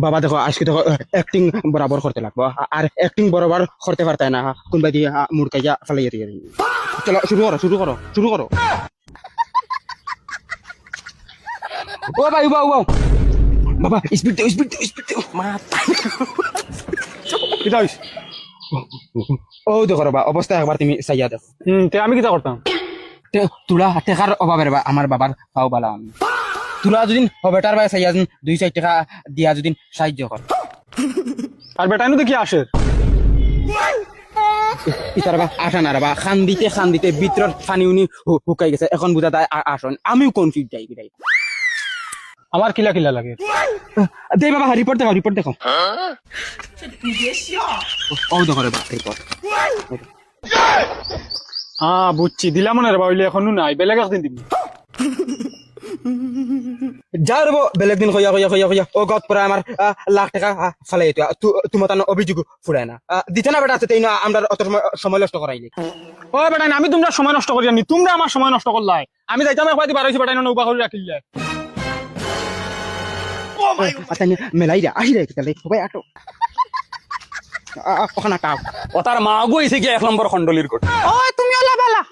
বাবা দেখো আজকে দেখো অ্যাক্টিং বরাবর করতে লাগবো আর অ্যাক্টিং বরাবর করতে পারতে না কোনবা দিয়ে মুড়কাইয়া ফেলাইয়া দিয়ে চলো শুরু করো ও ভাই বাবা বাবা স্পিড দাও মাথা কিতা হইছে? ও দেখো বা অবস্থা একবার তুমি চাইয়া দেখো তে আমি কিতা করতাম? তুলা টেকার অভাবে রে আমার বাবার পাও বালা আমি তুলা যদি হবেটার ভাই চাইয়া 2-4 টাকা দিয়া যদি সাহায্য কর আর বেটা এনে দেখি আসে ইতার বা আসা না বা খান দিতে ভিতর পানি উনি হুকাই গেছে এখন বুঝা যায় আসন আমিও কনফিউজ যাই বিরাই আমার কিলা কিলা লাগে। দে বাবা রিপোর্ট দেখো ও দেখো রে বাপ রিপোর্ট বুঝছি দিলাম মনে রে বাবুলি এখনো নাই বেলেগ একদিন দিবি। যা রব বেলেগ দিন কইয়া ও গত পরে আমার লাখ টাকা ফালাই তোমার তার অভিযোগ ফুরায় না দিতে না বেটা তাই না আমরা অত সময় নষ্ট করাইলি ও বেটা আমি তোমরা সময় নষ্ট করি আমি তোমরা আমার সময় নষ্ট করলাই আমি যাইতাম একবার দিবার হইছে বেটা নৌকা করে রাখিলে মেলাই রে আসি রে তাহলে সবাই আটো ওখানে কাও ও তার মা গইছে কি 1 নম্বর খন্ডলির কোট ও তুমি ওলা বালা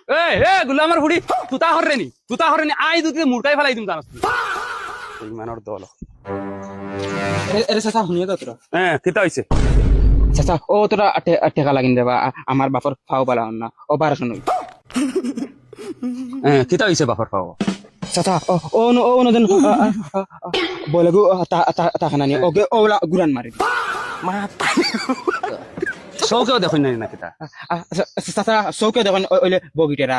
এ গুলামার ফুড়ি তুতা হররেনি আই দুতে মুরকাই ফেলাই দিম জানাস তুই মানর দল এরে চাচা শুনিয়ে দাও তোরা কিতা হইছে চাচা ও তোরা টেকা লাগিন দেবা আমার বাপর ফাও বালা না অপারেশন হই কিতা হইছে বাপর পাও চাচা ও নজন বলে গো তাখানা নি ওকে ওলা গুরান মারি চৌকেও দেখুন নাই না কিতা চাচা চৌকে দেখুন ওইলে বগিটেরা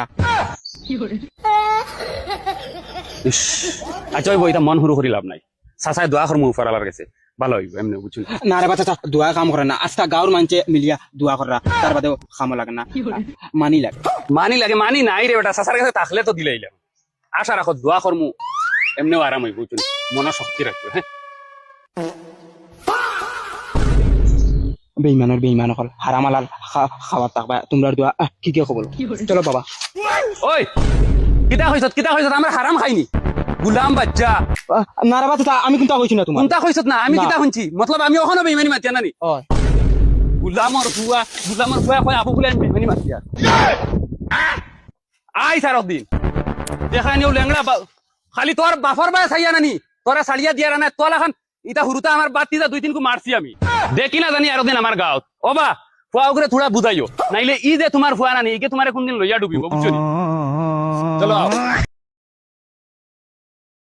আচ্ছা ওই বইটা মন হুরু করি লাভ নাই চাচাই দোয়া কর মুখ ফেরাবার গেছে ভালো হইব এমনি বুঝুন না রে চাচা দোয়া কাম করে না আজকা গাঁর মানছে মিলিয়া দোয়া করা তার বাদেও খাম লাগে না মানি লাগে মানি নাই রে বেটা চাচার কাছে থাকলে তো দিলাইলাম আশা রাখো দোয়া করমু এমনিও আরাম হইব বুঝুন মনে শক্তি রাখবে হ্যাঁ বেইমান হল হারামালাল খাবার থাকবা তোমরা দোয়া কি খবর চলো বাবা ওই কিতা হইছত আমরা হারাম খাইনি গুলাম বাচ্চা না রে চাচা আমি কিন্তু কইছি না তোমার কোনটা কইছত না আমি কিতা শুনছি মতলব আমি ওখানে বেইমানি মাতিয়া নানি গুলামর ফুয়া কয় আপু ফুলে বেইমানি মাতিয়া আই সার দিন দেখানিও লেংড়া খালি তোর বাফর বায় চাইয়া নানি তোরা সালিয়া দিয়া না তোলা খান ইটা হুরুতা আমার বাতিটা 2-3 কো মারছি আমি দেখি না জানি আর দিন আমার গাঁত ওবা ফুয়া করে থোড়া বুঝাইও নাইলে ই যে তোমার ফুয়া নানি ইকে তোমারে কোনদিন লইয়া ডুবিব বুঝছো নি চলো